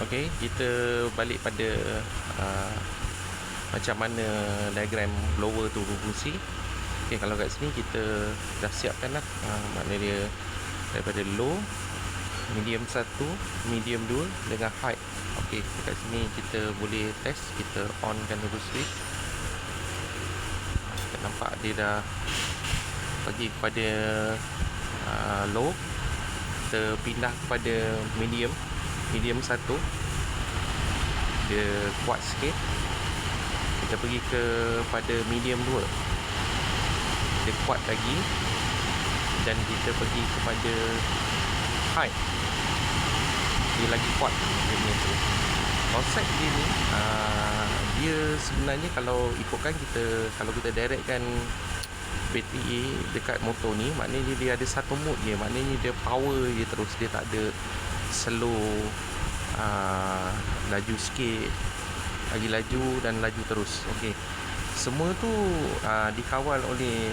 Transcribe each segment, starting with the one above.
Okey, kita balik pada macam mana diagram blower tu berfungsi. Okey, kalau kat sini kita dah siapkan lah, makna dia daripada low, medium 1, medium 2 dengan high. Okey, dekat sini kita boleh test, kita onkan dulu switch. Kita nampak dia dah pergi kepada low. Kita pindah kepada medium 1, dia kuat sikit. Kita pergi kepada medium 2, dia kuat lagi. Dan kita pergi kepada high, dia lagi kuat. Dia punya tu konsep dia ni, dia sebenarnya kalau ikutkan kita, kalau kita directkan bateri dekat motor ni, maknanya dia ada satu mode je, maknanya dia power je terus, dia tak ada slow, laju sikit, lagi laju dan laju terus. Okey, semua tu dikawal oleh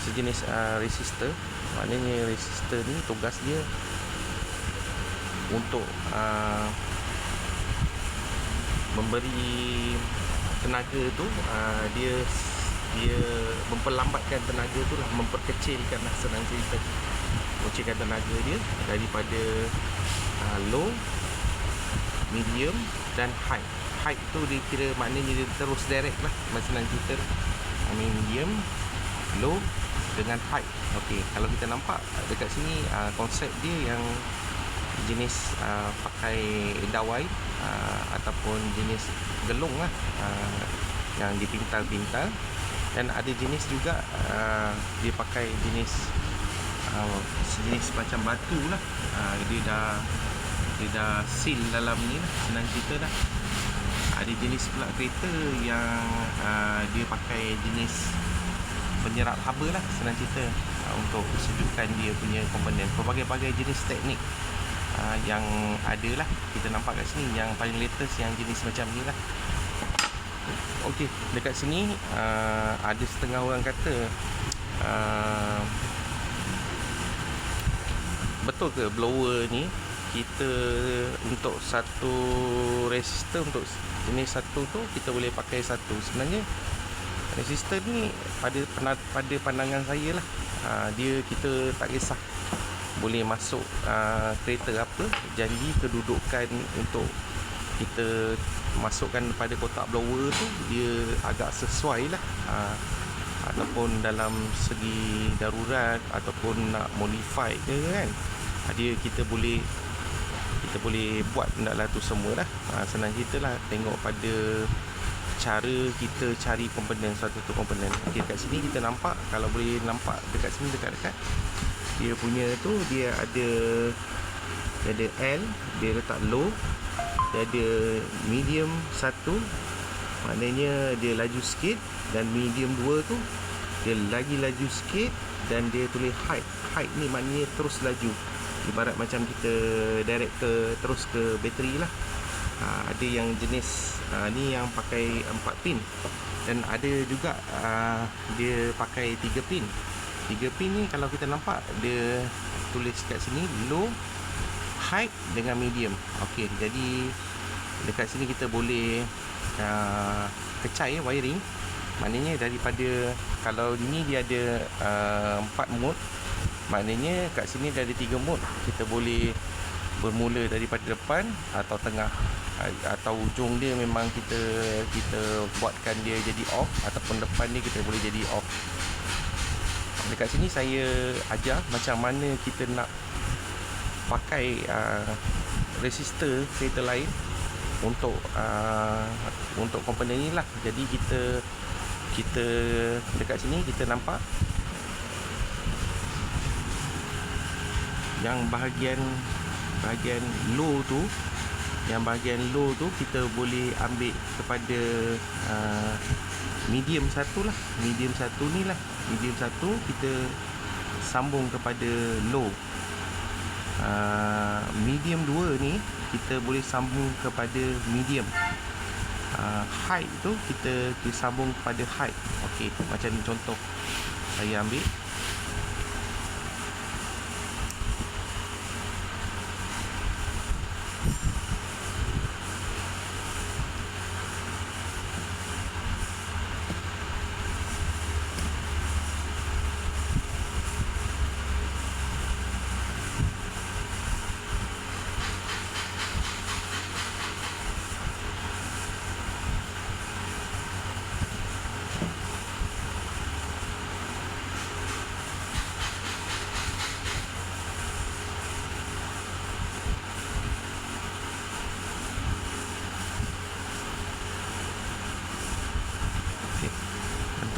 sejenis resistor. Maknanya resistor ni tugas dia untuk memberi tenaga tu, dia memperlambatkan tenaga tu lah, memperkecilkan lah, senang cerita, mengecilkan tenaga dia daripada low, medium dan high. High tu dia kira maknanya dia terus direct lah, macam senang cerita, medium, low dengan high. Okey, kalau kita nampak dekat sini, konsep dia yang jenis pakai dawai ataupun jenis gelung lah, yang dipintal-pintal. Dan ada jenis juga dia pakai jenis sejenis macam batu lah, dia dah seal dalam ni lah, senang cerita dah. Ada jenis pula kereta yang dia pakai jenis penyerap haba lah, senang cerita, untuk sejukkan dia punya komponen. Pelbagai-bagai jenis teknik yang ada lah, kita nampak kat sini. Yang paling latest yang jenis macam ni lah. Okey, dekat sini ada setengah orang kata, betul ke blower ni kita untuk satu resistor, untuk jenis satu tu kita boleh pakai satu? Sebenarnya resistor ni pada pandangan saya lah, dia kita tak kisah boleh masuk kereta apa, janji kedudukan untuk kita masukkan pada kotak blower tu dia agak sesuai lah, ataupun dalam segi darurat ataupun nak modify ke kan, dia kita boleh buat benda lah tu semua lah. Senang cerita lah, tengok pada cara kita cari komponen satu komponen. Okey, kat sini kita nampak, kalau boleh nampak dekat sini dekat-dekat, dia punya tu dia ada L, dia letak low, dia ada medium 1, maknanya dia laju sikit, dan medium 2 tu dia lagi laju sikit, dan dia tulis high. High ni maknanya terus laju, ibarat macam kita direct terus ke bateri lah. Ada yang jenis ni yang pakai 4 pin, dan ada juga dia pakai 3 pin. 3 pin ni kalau kita nampak dia tulis kat sini low, high dengan medium. Okey, jadi dekat sini kita boleh kecai wiring. Maknanya daripada, kalau ini dia ada 4 mode, maknanya kat sini dia ada 3 mode. Kita boleh bermula daripada depan atau tengah atau ujung dia memang kita buatkan dia jadi off, ataupun depan ni kita boleh jadi off. Dekat sini saya ajar macam mana kita nak pakai resistor kereta lain untuk komponen ni lah. Jadi kita dekat sini kita nampak yang bahagian low tu, yang bahagian low tu kita boleh ambil kepada medium 1 lah. Medium 1 ni lah, medium 1 kita sambung kepada low. Medium 2 ni kita boleh sambung kepada medium. High tu kita sambung kepada high. Okey, macam ni contoh saya ambil.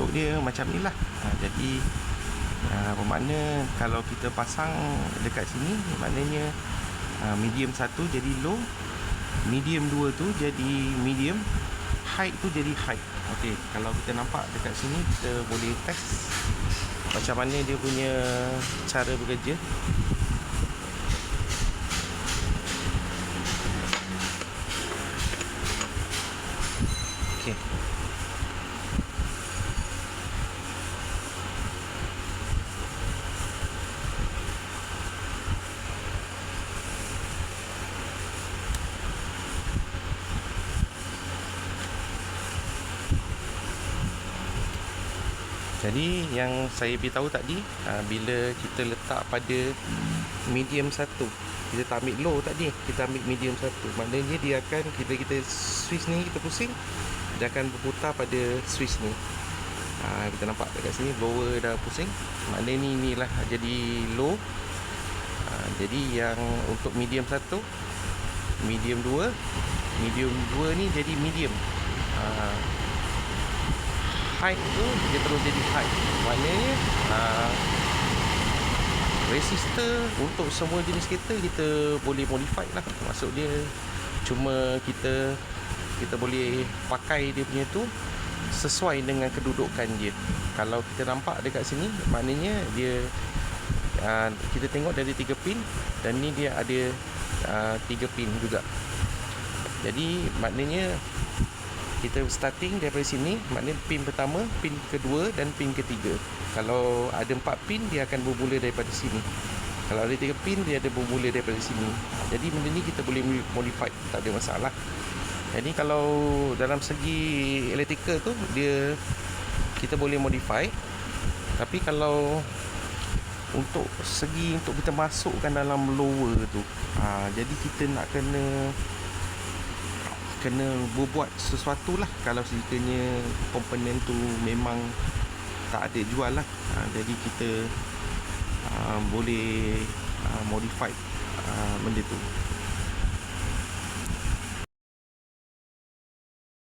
bentuk dia macam ni lah. Jadi bermakna kalau kita pasang dekat sini, maknanya medium 1 jadi low, medium 2 tu jadi medium, height tu jadi height. Okey, kalau kita nampak dekat sini, kita boleh test macam mana dia punya cara bekerja. Okey. Jadi yang saya beritahu tadi, bila kita letak pada medium 1, kita tak ambil low tadi, kita ambil medium 1, maknanya dia akan, kita switch ni, kita pusing, dia akan berputar pada switch ni. Kita nampak dekat sini blower dah pusing, maknanya ni inilah jadi low. Jadi yang untuk medium 1, medium 2, medium 2 ni jadi medium. Height tu dia terus jadi height. Maknanya resistor untuk semua jenis kereta kita boleh modify lah. Maksud dia cuma kita boleh pakai dia punya tu sesuai dengan kedudukan dia. Kalau kita nampak dekat sini, maknanya dia kita tengok dari 3 pin, dan ni dia ada 3 pin juga. Jadi maknanya kita starting daripada sini, maknanya pin pertama, pin kedua dan pin ketiga. Kalau ada 4 pin, dia akan bermula daripada sini. Kalau ada 3 pin, dia ada bermula daripada sini. Jadi benda ni kita boleh modify, tak ada masalah. Jadi kalau dalam segi electrical tu, kita boleh modify. Tapi kalau untuk segi untuk kita masukkan dalam blower tu, jadi kita nak kena berbuat sesuatu lah. Kalau sekiranya komponen tu memang tak ada jual lah, jadi kita boleh modify benda tu.